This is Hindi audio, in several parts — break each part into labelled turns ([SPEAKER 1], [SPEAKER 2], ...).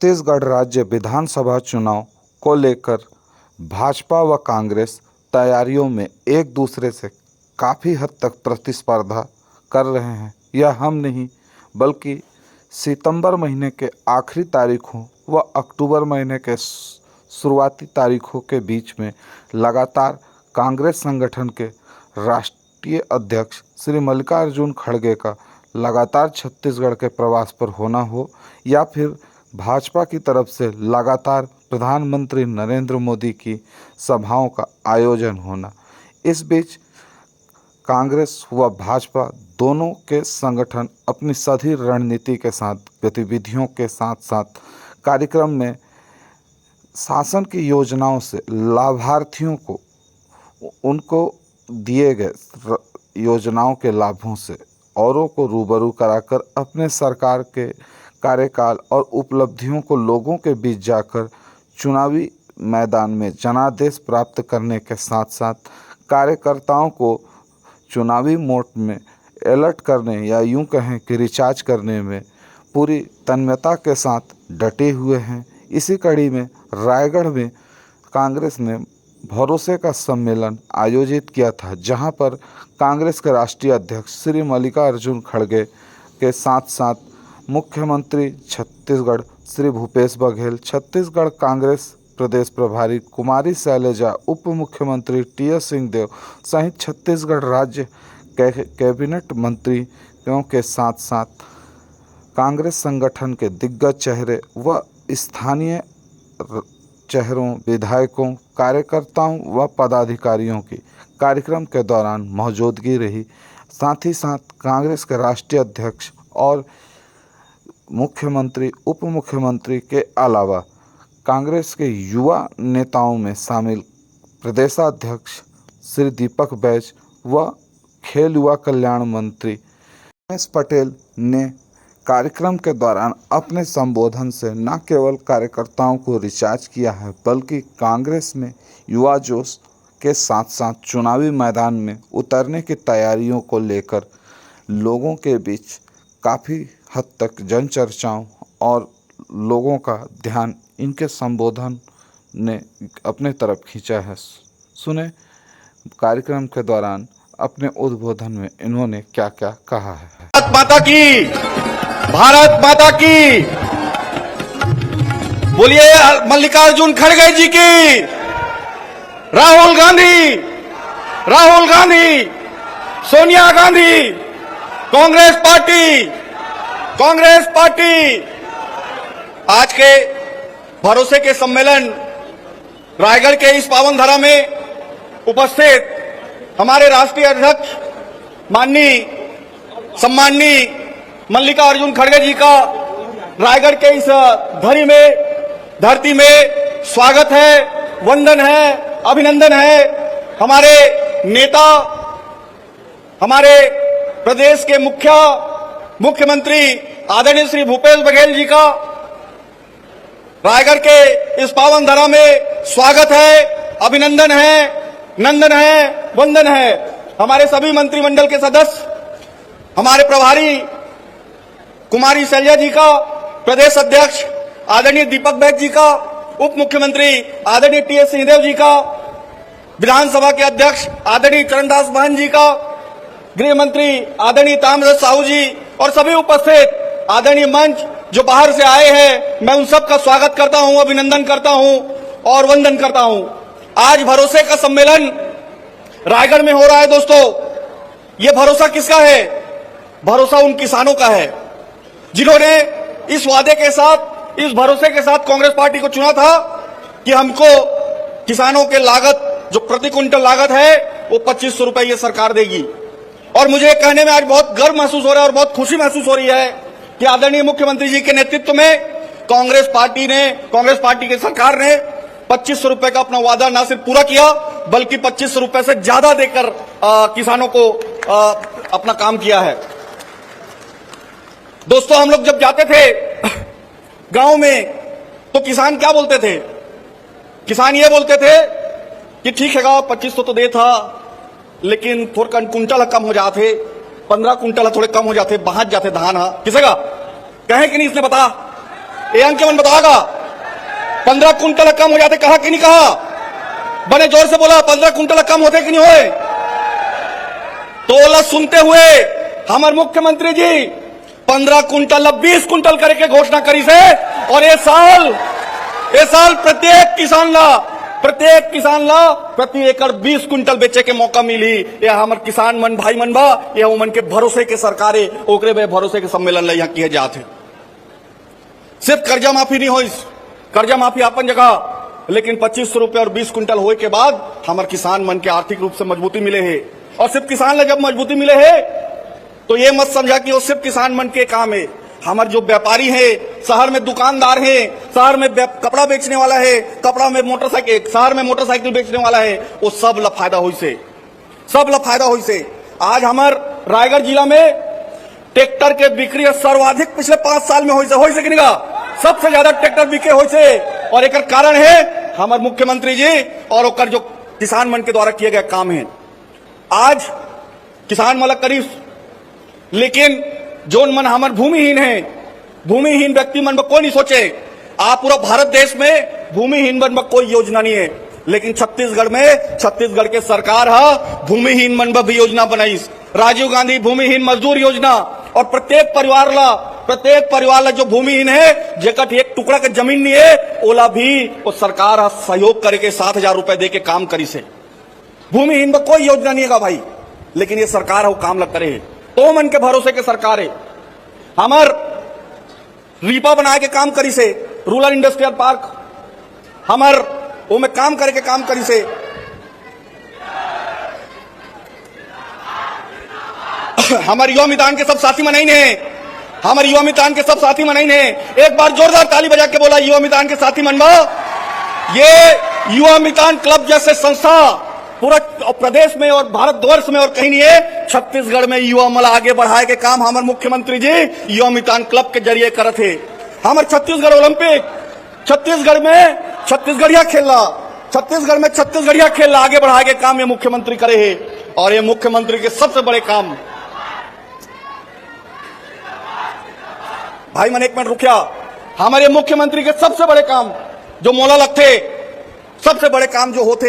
[SPEAKER 1] छत्तीसगढ़ राज्य विधानसभा चुनाव को लेकर भाजपा व कांग्रेस तैयारियों में एक दूसरे से काफ़ी हद तक प्रतिस्पर्धा कर रहे हैं। यह हम नहीं बल्कि सितंबर महीने के आखिरी तारीखों व अक्टूबर महीने के शुरुआती तारीखों के बीच में लगातार कांग्रेस संगठन के राष्ट्रीय अध्यक्ष श्री मल्लिकार्जुन खड़गे का लगातार छत्तीसगढ़ के प्रवास पर होना हो या फिर भाजपा की तरफ से लगातार प्रधानमंत्री नरेंद्र मोदी की सभाओं का आयोजन होना, इस बीच कांग्रेस व भाजपा दोनों के संगठन अपनी सभी रणनीति के साथ गतिविधियों के साथ साथ कार्यक्रम में शासन की योजनाओं से लाभार्थियों को उनको दिए गए योजनाओं के लाभों से औरों को रूबरू कराकर अपने सरकार के कार्यकाल और उपलब्धियों को लोगों के बीच जाकर चुनावी मैदान में जनादेश प्राप्त करने के साथ साथ कार्यकर्ताओं को चुनावी मोड में अलर्ट करने या यूं कहें कि रिचार्ज करने में पूरी तन्मयता के साथ डटे हुए हैं। इसी कड़ी में रायगढ़ में कांग्रेस ने भरोसे का सम्मेलन आयोजित किया था, जहां पर कांग्रेस के राष्ट्रीय अध्यक्ष श्री मल्लिकार्जुन खड़गे के साथ साथ मुख्यमंत्री छत्तीसगढ़ श्री भूपेश बघेल, छत्तीसगढ़ कांग्रेस प्रदेश प्रभारी कुमारी शैलजा, उप मुख्यमंत्री टी.एस. सिंहदेव सहित छत्तीसगढ़ राज्य कैबिनेट मंत्रियों के साथ साथ कांग्रेस संगठन के दिग्गज चेहरे व स्थानीय चेहरों, विधायकों, कार्यकर्ताओं व पदाधिकारियों की कार्यक्रम के दौरान मौजूदगी रही। साथ ही साथ कांग्रेस के राष्ट्रीय अध्यक्ष और मुख्यमंत्री, उप मुख्यमंत्री के अलावा कांग्रेस के युवा नेताओं में शामिल प्रदेशाध्यक्ष श्री दीपक बैज व खेल युवा कल्याण मंत्री रमेश पटेल ने कार्यक्रम के दौरान अपने संबोधन से न केवल कार्यकर्ताओं को रिचार्ज किया है बल्कि कांग्रेस में युवा जोश के साथ साथ चुनावी मैदान में उतरने की तैयारियों को लेकर लोगों के बीच काफ़ी हद तक जन चर्चाओं और लोगों का ध्यान इनके संबोधन ने अपने तरफ खींचा है। सुने कार्यक्रम के दौरान अपने उद्बोधन में इन्होंने क्या क्या कहा है।
[SPEAKER 2] भारत माता की बोलिए, मल्लिकार्जुन खड़गे जी की, राहुल गांधी, सोनिया गांधी, कांग्रेस पार्टी। आज के भरोसे के सम्मेलन रायगढ़ के इस पावन धरा में उपस्थित हमारे राष्ट्रीय अध्यक्ष सम्माननीय मल्लिकार्जुन खड़गे जी का रायगढ़ के इस धरती में स्वागत है, वंदन है, अभिनंदन है। हमारे नेता, हमारे प्रदेश के मुख्यमंत्री आदरणीय श्री भूपेश बघेल जी का रायगढ़ के इस पावन धरा में स्वागत है, अभिनंदन है, नंदन है, वंदन है। हमारे सभी मंत्रिमंडल के सदस्य, हमारे प्रभारी कुमारी शैलजा जी का, प्रदेश अध्यक्ष आदरणीय दीपक बैज जी का, उप मुख्यमंत्री आदरणीय टी.एस. सिंहदेव जी का, विधानसभा के अध्यक्ष आदरणीय चरणदास महंत जी का, गृह मंत्री आदरणीय ताम्रध्वज साहू जी और सभी उपस्थित आदरणीय मंच जो बाहर से आए हैं, मैं उन सब का स्वागत करता हूं, अभिनंदन करता हूं और वंदन करता हूं। आज भरोसे का सम्मेलन रायगढ़ में हो रहा है। दोस्तों, ये भरोसा किसका है? भरोसा उन किसानों का है जिन्होंने इस वादे के साथ, इस भरोसे के साथ कांग्रेस पार्टी को चुना था कि हमको किसानों के लागत, जो प्रति क्विंटल लागत है वो 2500 रुपए ये सरकार देगी। और मुझे कहने में आज बहुत गर्व महसूस हो रहा है और बहुत खुशी महसूस हो रही है कि आदरणीय मुख्यमंत्री जी के नेतृत्व में कांग्रेस पार्टी की सरकार ने 2500 रुपए का अपना वादा न सिर्फ पूरा किया बल्कि 2500 रुपए से ज्यादा देकर किसानों को अपना काम किया है। दोस्तों, हम लोग जब जाते थे गांव में तो किसान क्या बोलते थे? किसान ये बोलते थे कि ठीक है 2500 तो दे था, लेकिन थोड़ा कुंटल कम हो जाते, 15 कुंटल थोड़े कम हो जाते, बहात जाते धान। किसे का कहे कि नहीं? इसने बता ये अंक मन बताएगा 15 कुंटल कम हो जाते, कहा कि नहीं कहा? बने जोर से बोला 15 कुंटल कम होते कि नहीं होए? तो ओला सुनते हुए हमारे मुख्यमंत्री जी 15 कुंटल 20 कुंटल करके घोषणा करी से, और ये साल प्रत्येक किसान ला प्रति एकड़ 20 कुंटल बेचे के मौका मिली। ये हमार किसान मन भाई मन बा, ये उमन के भरोसे के सरकारे ओकरे बे भरोसे के सम्मेलन ला यहाँ किए जाते। सिर्फ कर्जा माफी नहीं होई, कर्जा माफी अपन जगह, लेकिन 2500 रुपए और 20 कुंटल होए के बाद हमारे किसान मन के आर्थिक रूप से मजबूती मिले है। और सिर्फ किसान ला जब मजबूती मिले है तो ये मत समझा कि वो सिर्फ किसान मन के काम है। हमारे जो व्यापारी है, शहर में दुकानदार है, शहर में कपड़ा बेचने वाला है, कपड़ा में मोटरसाइकिल, शहर में मोटरसाइकिल बेचने वाला है, वो सब ला फायदा हुई से। आज हमार रायगढ़ जिला में ट्रैक्टर के बिक्री सर्वाधिक पिछले 5 साल में हो से कि सबसे ज्यादा ट्रैक्टर बिके हो से, और एक कारण है हमारे मुख्यमंत्री जी और ओकर जो किसान मन के द्वारा किए गए काम है। आज किसान मला करीब, लेकिन जो मन हमारे भूमिहीन व्यक्ति मन में कोई नहीं सोचे। आप पूरा भारत देश में भूमिहीन मन में कोई योजना नहीं है, लेकिन छत्तीसगढ़ के सरकार भूमिहीन मन में भी योजना बनाई। राजीव गांधी भूमिहीन मजदूर योजना, और प्रत्येक परिवार ला जो भूमिहीन है, जेकर एक टुकड़ा के जमीन नहीं है, ओला भी वो सरकार सहयोग करके 7,000 रुपए दे के काम करी से। भूमिहीन में कोई योजना नहीं है भाई, लेकिन ये सरकार वो काम लग करे है। तो मन के भरोसे के सरकार है। हमार रीपा बना के काम करी से, रूरल इंडस्ट्रियल पार्क हमार वो में काम करके काम करी से। हमारे युवा मितान के सब साथी मनाई ने, एक बार जोरदार ताली बजा के बोला युवा मितान के साथी मनवा। ये युवा मितान क्लब जैसे संस्था पूरा प्रदेश में और भारतवर्ष में और कहीं नहीं है। छत्तीसगढ़ में युवा मला आगे बढ़ाए के काम हमारे मुख्यमंत्री जी युवा मितान क्लब के जरिए करत है। हमारे छत्तीसगढ़ ओलंपिक, छत्तीसगढ़ में छत्तीसगढ़िया खेल आगे बढ़ाए के काम ये मुख्यमंत्री करे है। और ये मुख्यमंत्री के सबसे बड़े काम, भाई मन एक मिनट रुकिया, हमारे मुख्यमंत्री के सबसे बड़े काम जो मोला लगते, सबसे बड़े काम जो होते,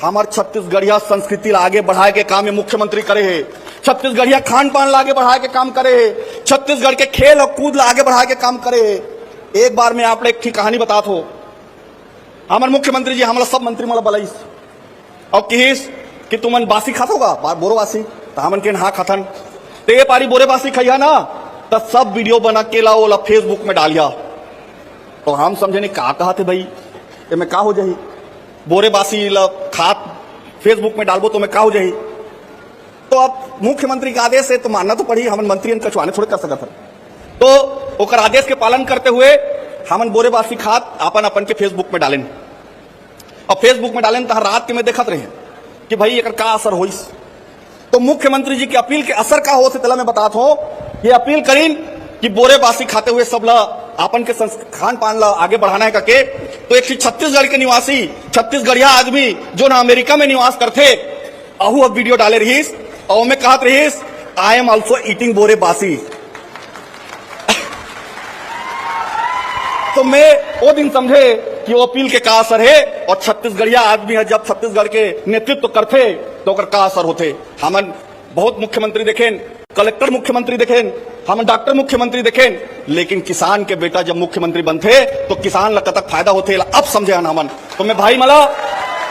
[SPEAKER 2] हमारे छत्तीसगढ़िया संस्कृति आगे बढ़ाए के काम ये मुख्यमंत्री करे है। छत्तीसगढ़िया खान पान आगे बढ़ाए के काम करे है। छत्तीसगढ़ के खेल और कूद आगे बढ़ाए के काम करे है। एक बार मैं आप एक कहानी बता हो, हमारे मुख्यमंत्री जी हमारा सब मंत्री मला बलाइस और कहिस कि तुमन बासी खात होगा बोरो बासी, तो हमन के नहा खाथन, तो ये पारी बोरे बासी खैया ना, तो सब वीडियो बना के ला ओला फेसबुक में डालिया। तो हम समझे नहीं कहा थे भाई ये मैं का हो जाही, बोरे बासी खात फेसबुक में डालबो तो मैं का हो जाही। तो अब मुख्यमंत्री का आदेश है तो मानना तो पड़ी, हमन मंत्री कछुआने थोड़े कर सकत। तो ओकर आदेश के पालन करते हुए हमन बोरे बासी खात अपन के फेसबुक में डालें, और फेसबुक में डालें तो रात के में देखत रहे कि भाई एक का असर होइस। तो मुख्यमंत्री जी की अपील के असर का हो से तला मैं बतात हो, ये अपील करीन कि बोरे बासी खाते हुए सब ला अपन के खान पान ला आगे बढ़ाना है करके। तो एक छत्तीसगढ़ के निवासी, छत्तीसगढ़िया आदमी जो ना अमेरिका में निवास करते, अहू अब वीडियो डाले रहीस और मैं कहत रहीस आई एम ऑल्सो ईटिंग बोरे बासी। तो मैं वो दिन समझे कि वो अपील के का असर है, और छत्तीसगढ़िया आदमी है जब छत्तीसगढ़ के नेतृत्व करते तो का असर होते। हमन बहुत मुख्यमंत्री देखें, कलेक्टर मुख्यमंत्री देखें, हम डॉक्टर मुख्यमंत्री देखें, लेकिन किसान के बेटा जब मुख्यमंत्री बनते तो किसान ला कतक फायदा होते अब समझे हमन। तो मैं भाई मला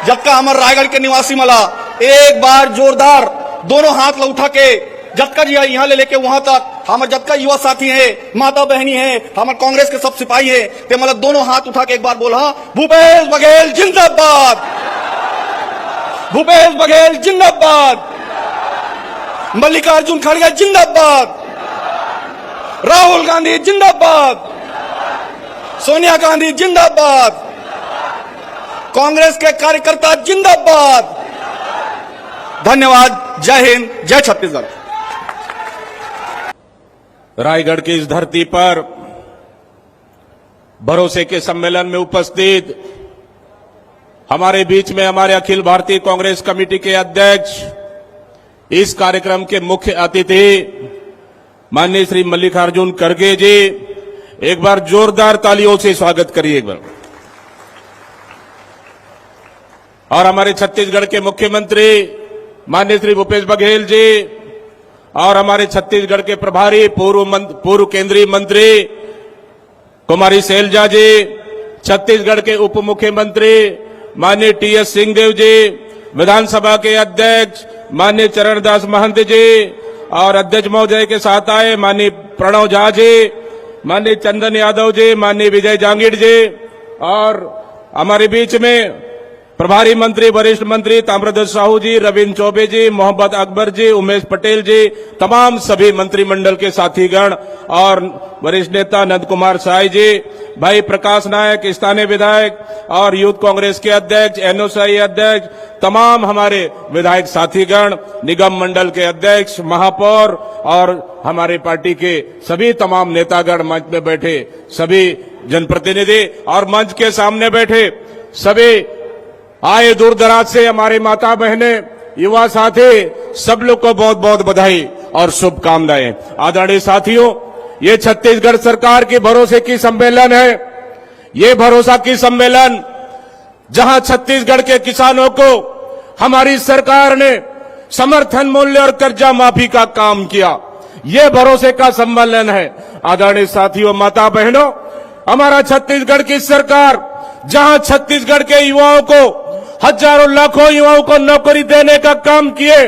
[SPEAKER 2] जब का हमारे रायगढ़ के निवासी मला एक बार जोरदार दोनों हाथ ला उठा के जबका जी यहाँ ले लेके वहां तक हमारे जबका युवा साथी है, माता बहनी है, हमारे कांग्रेस के सब सिपाही है, ते मतलब दोनों हाथ उठा के एक बार बोला भूपेश बघेल जिंदाबाद, भूपेश बघेल जिंदाबाद, मल्लिकार्जुन खड़गे जिंदाबाद, राहुल गांधी जिंदाबाद, सोनिया गांधी जिंदाबाद, कांग्रेस के कार्यकर्ता जिंदाबाद। धन्यवाद। जय हिंद, जय छत्तीसगढ़।
[SPEAKER 3] रायगढ़ की इस धरती पर भरोसे के सम्मेलन में उपस्थित हमारे बीच में हमारे अखिल भारतीय कांग्रेस कमेटी के अध्यक्ष, इस कार्यक्रम के मुख्य अतिथि माननीय श्री मल्लिकार्जुन खड़गे जी, एक बार जोरदार तालियों से स्वागत करिए एक बार। और हमारे छत्तीसगढ़ के मुख्यमंत्री माननीय श्री भूपेश बघेल जी और हमारे छत्तीसगढ़ के प्रभारी पूर्व केंद्रीय मंत्री कुमारी शैलजा जी, छत्तीसगढ़ के उप मुख्यमंत्री माननीय टी.एस. सिंहदेव जी, विधानसभा के अध्यक्ष माननीय चरणदास महंत जी और अध्यक्ष महोदय के साथ आए माननीय प्रणव झा जी, माननीय चंदन यादव जी, माननीय विजय जांगीड़ जी और हमारे बीच में प्रभारी मंत्री वरिष्ठ मंत्री ताम्रध्वज साहू जी, रविंद्र चौबे जी, मोहम्मद अकबर जी, उमेश पटेल जी, तमाम सभी मंत्रिमंडल के साथीगण और वरिष्ठ नेता नंद कुमार साय जी, भाई प्रकाश नायक स्थानीय विधायक और यूथ कांग्रेस के अध्यक्ष, एनओसीआई अध्यक्ष, तमाम हमारे विधायक साथीगण, निगम मंडल के अध्यक्ष, महापौर और हमारे पार्टी के सभी तमाम नेतागण, मंच में बैठे सभी जनप्रतिनिधि और मंच के सामने बैठे सभी आए दूर दराज से हमारे माता बहनें, युवा साथी, सब लोग को बहुत बहुत बधाई और शुभकामनाएं। आदरणीय साथियों, ये छत्तीसगढ़ सरकार के भरोसे की सम्मेलन है। ये भरोसा की सम्मेलन जहां छत्तीसगढ़ के किसानों को हमारी सरकार ने समर्थन मूल्य और कर्जा माफी का काम किया, ये भरोसे का सम्मेलन है। आदरणीय साथियों, माता बहनों, हमारा छत्तीसगढ़ की सरकार जहां छत्तीसगढ़ के युवाओं को, हजारों लाखों युवाओं को नौकरी देने का काम किए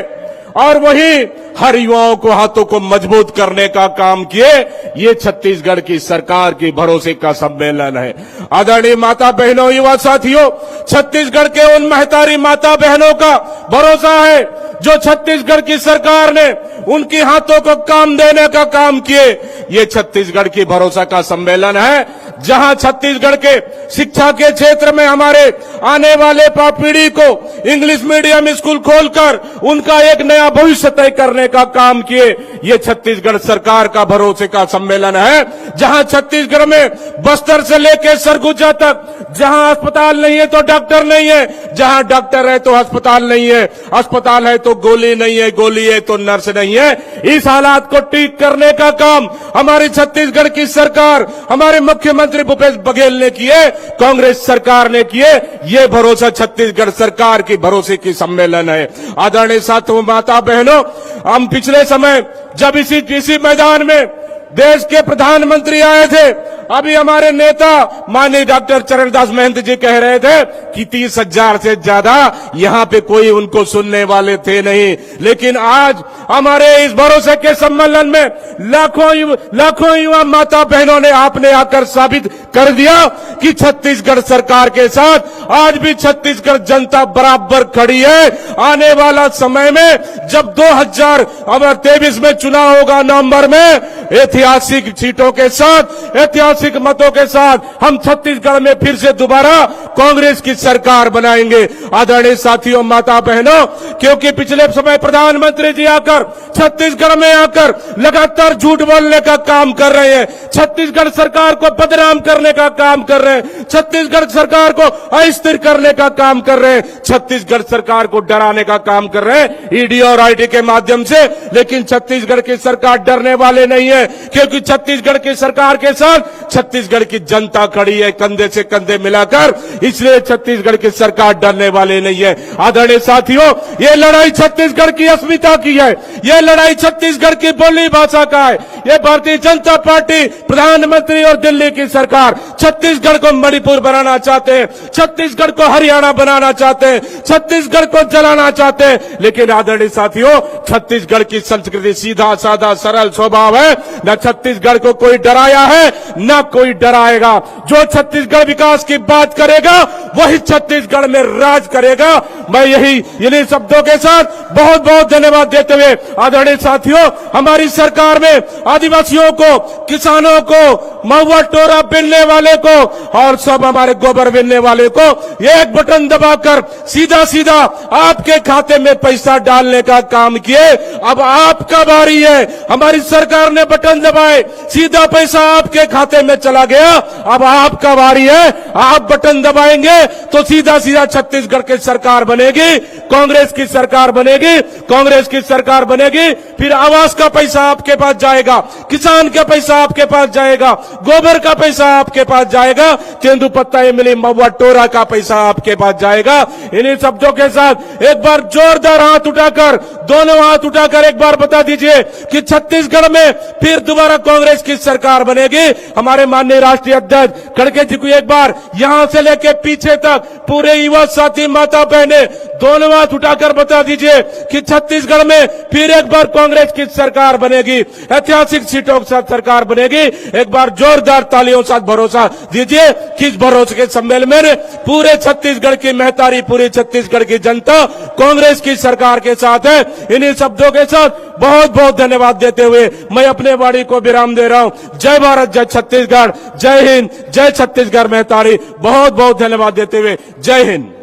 [SPEAKER 3] और वहीं हर युवाओं को हाथों को मजबूत करने का काम किए, ये छत्तीसगढ़ की सरकार की भरोसे का सम्मेलन है। आदरणीय माता बहनों, युवा साथियों, छत्तीसगढ़ के उन महतारी माता बहनों का भरोसा है जो छत्तीसगढ़ की सरकार ने उनके हाथों को काम देने का काम किए। ये छत्तीसगढ़ की भरोसा का सम्मेलन है जहां छत्तीसगढ़ के शिक्षा के क्षेत्र में हमारे आने वाले पीढ़ी को इंग्लिश मीडियम स्कूल खोलकर उनका एक नया भविष्य तय करने का काम किए। ये छत्तीसगढ़ सरकार का भरोसे का सम्मेलन है जहां छत्तीसगढ़ में बस्तर से लेकर सरगुजा तक जहां अस्पताल नहीं है तो डॉक्टर नहीं है, जहां डॉक्टर है तो अस्पताल नहीं है, अस्पताल है तो गोली नहीं है, गोली है तो नर्स नहीं है। इस हालात को ठीक करने का काम हमारी छत्तीसगढ़ की सरकार, हमारे मुख्यमंत्री भूपेश बघेल ने किए, कांग्रेस सरकार ने किए। ये भरोसा छत्तीसगढ़ सरकार की भरोसे की सम्मेलन है। आदरणीय साथियों, माता बहनों, हम पिछले समय जब इसी मैदान में देश के प्रधानमंत्री आए थे, अभी हमारे नेता माननीय डॉक्टर चरणदास महंत जी कह रहे थे कि 30,000 से ज्यादा यहां पे कोई उनको सुनने वाले थे नहीं, लेकिन आज हमारे इस भरोसे के सम्मेलन में लाखों युवा माता बहनों ने आपने आकर साबित कर दिया कि छत्तीसगढ़ सरकार के साथ आज भी छत्तीसगढ़ जनता बराबर खड़ी है। आने वाला समय में जब 2023 में चुनाव होगा नवंबर में, ऐतिहासिक सीटों के साथ, ऐतिहासिक मतों के साथ हम छत्तीसगढ़ में फिर से दोबारा कांग्रेस की सरकार बनाएंगे। आदरणीय साथियों, माता बहनों, क्योंकि पिछले समय प्रधानमंत्री जी आकर छत्तीसगढ़ में आकर लगातार झूठ बोलने का काम कर रहे हैं, छत्तीसगढ़ सरकार को बदनाम करने का काम कर रहे हैं, छत्तीसगढ़ सरकार को अस्थिर करने का काम कर रहे हैं, छत्तीसगढ़ सरकार को डराने का काम कर रहे हैं ईडी और आईटी के माध्यम से। लेकिन छत्तीसगढ़ की सरकार डरने वाले नहीं है, क्योंकि छत्तीसगढ़ की सरकार के साथ छत्तीसगढ़ की जनता खड़ी है कंधे से कंधे मिलाकर, इसलिए छत्तीसगढ़ की सरकार डरने वाले नहीं है। आदरणीय साथियों, ये लड़ाई छत्तीसगढ़ की अस्मिता की है, ये लड़ाई छत्तीसगढ़ की बोली भाषा का है। ये भारतीय जनता पार्टी, प्रधानमंत्री और दिल्ली की सरकार छत्तीसगढ़ को मणिपुर बनाना चाहते हैं, छत्तीसगढ़ को हरियाणा बनाना चाहते हैं, छत्तीसगढ़ को जलाना चाहते हैं। लेकिन आदरणीय साथियों, छत्तीसगढ़ की संस्कृति सीधा साधा सरल स्वभाव है, न छत्तीसगढ़ को कोई डराया है न कोई डराएगा। जो छत्तीसगढ़ विकास की बात करेगा वही छत्तीसगढ़ में राज करेगा। मैं इन्हीं शब्दों के साथ बहुत बहुत धन्यवाद देते हुए, आदरणीय साथियों, हमारी सरकार में आदिवासियों को, किसानों को, महुआ टोरा बिनने वाले को और सब हमारे गोबर बिनने वाले को एक बटन दबाकर सीधा सीधा आपके खाते में पैसा डालने का काम किए। अब आपका बारी है, हमारी सरकार ने बटन दबाए, सीधा पैसा आपके खाते में चला गया, अब आपका बारी है, आप बटन दबाएंगे करेंगे तो सीधा सीधा छत्तीसगढ़ की सरकार बनेगी, कांग्रेस की सरकार बनेगी, कांग्रेस की सरकार बनेगी। फिर आवास का पैसा आपके पास जाएगा, किसान का पैसा आपके पास जाएगा, गोबर का पैसा आपके पास जाएगा, तेंदुपत्ता इमली महुआ टोरा का पैसा आपके पास जाएगा। इन्हीं शब्दों के साथ एक बार जोरदार हाथ उठाकर, दोनों हाथ उठाकर एक बार बता दीजिए कि छत्तीसगढ़ में फिर दोबारा कांग्रेस की सरकार बनेगी। हमारे माननीय राष्ट्रीय अध्यक्ष खड़गे जी को एक बार यहां से लेके पीछे तक पूरे युवा साथी माता बहने दोनों हाथ उठाकर बता दीजिए कि छत्तीसगढ़ में फिर एक बार कांग्रेस की सरकार बनेगी, ऐतिहासिक सीटों के साथ सरकार बनेगी। एक बार जोरदार तालियों के साथ भरोसा दीजिए कि इस भरोसे के सम्मेलन में पूरे छत्तीसगढ़ की महतारी, पूरी छत्तीसगढ़ की जनता कांग्रेस की सरकार के साथ है। इन्हीं शब्दों के साथ बहुत बहुत धन्यवाद देते हुए मैं अपने वाणी को विराम दे रहा हूं। जय भारत, जय छत्तीसगढ़, जय हिंद, जय छत्तीसगढ़ महतारी। बहुत बहुत धन्यवाद देते हुए जय हिंद।